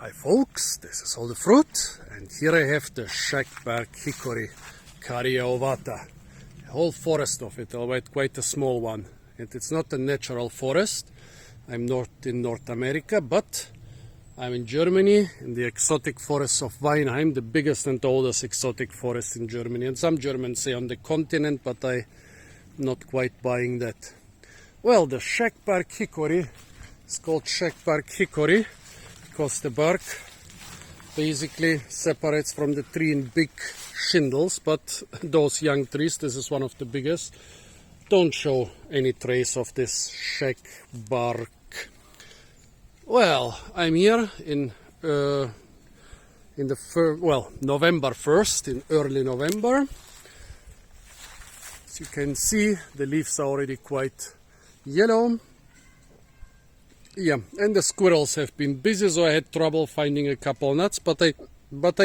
Hi folks, this is all the fruit, and here I have the Shagbark Hickory, Carya ovata. A whole forest of it, albeit quite a small one. And it's not a natural forest. I'm not in North America, but I'm in Germany, in the exotic forests of Weinheim, the biggest and oldest exotic forest in Germany. And some Germans say on the continent, but I'm not quite buying that. Well, the Shagbark Hickory is called Shagbark Hickory because the bark basically separates from the tree in big shingles, but those young trees, this is one of the biggest, don't show any trace of this Shagbark. Well, I'm here in November 1st, in early November. As you can see, the leaves are already quite yellow. Yeah, and the squirrels have been busy, so I had trouble finding a couple nuts, but I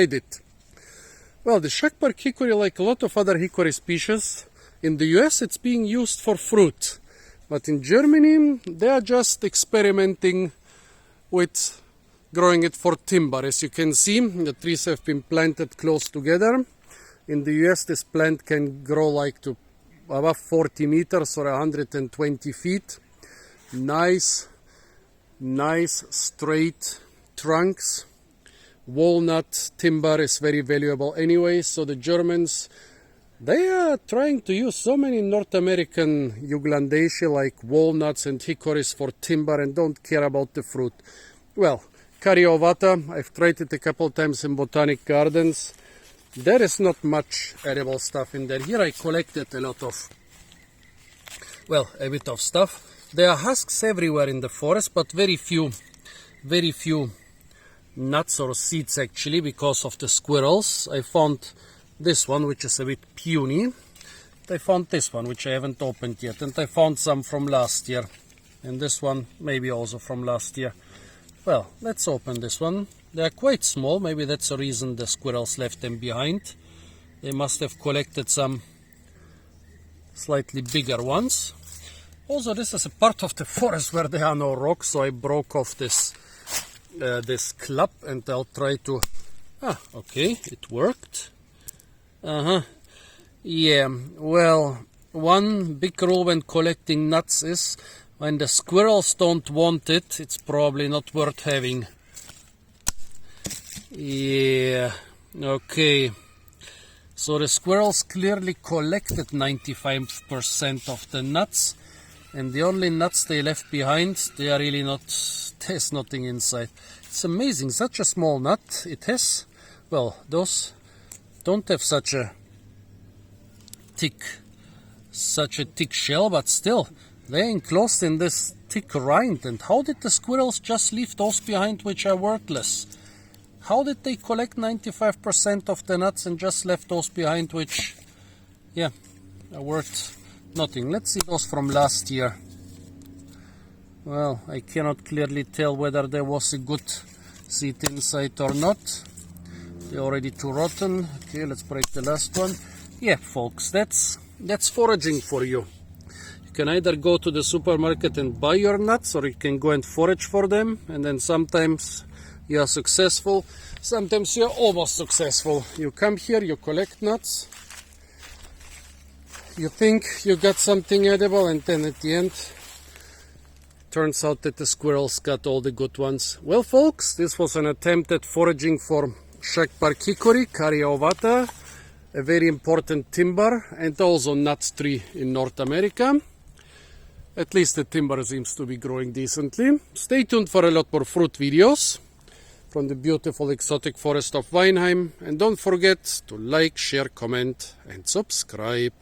did. Well, the Shagbark hickory, like a lot of other hickory species, in the US it's being used for fruit. But in Germany, they are just experimenting with growing it for timber. As you can see, the trees have been planted close together. In the US, this plant can grow like to above 40 meters or 120 feet. Nice straight trunks. Walnut timber is very valuable anyway, so the Germans, they are trying to use so many North American Juglandaceae like walnuts and hickories for timber and don't care about the fruit. Well, Carya ovata, I've tried it a couple times in botanic gardens. There is not much edible stuff in there. Here I collected a bit of stuff. There are husks everywhere in the forest, but very few nuts or seeds actually because of the squirrels. I found this one, which is a bit puny. I found this one, which I haven't opened yet, and I found some from last year. And this one, maybe also from last year. Well, let's open this one. They are quite small, maybe that's the reason the squirrels left them behind. They must have collected some slightly bigger ones. Also, this is a part of the forest where there are no rocks, so I broke off this club and I'll try to... okay, it worked. Yeah, well, one big rule when collecting nuts is when the squirrels don't want it, it's probably not worth having. Yeah, okay. So the squirrels clearly collected 95% of the nuts. And the only nuts they left behind, they are really not, there's nothing inside. It's amazing, such a small nut it has. Well, those don't have such a thick shell, but still, they're enclosed in this thick rind. And how did the squirrels just leave those behind which are worthless? How did they collect 95% of the nuts and just left those behind which, yeah, are worth nothing? Let's see those from last year. Well, I cannot clearly tell whether there was a good seed inside or not. They're already too rotten. Okay, let's break the last one. Yeah, folks, that's foraging for you. You can either go to the supermarket and buy your nuts, or you can go and forage for them, and then sometimes you are successful, sometimes you're almost successful. You come here, you collect nuts, you think you got something edible, and then at the end turns out that the squirrels got all the good ones. Well folks, this was an attempt at foraging for Shagbark hickory, Carya ovata, a very important timber and also nuts tree in North America. At least the timber seems to be growing decently. Stay tuned for a lot more fruit videos from the beautiful exotic forest of Weinheim, and don't forget to like, share, comment and subscribe.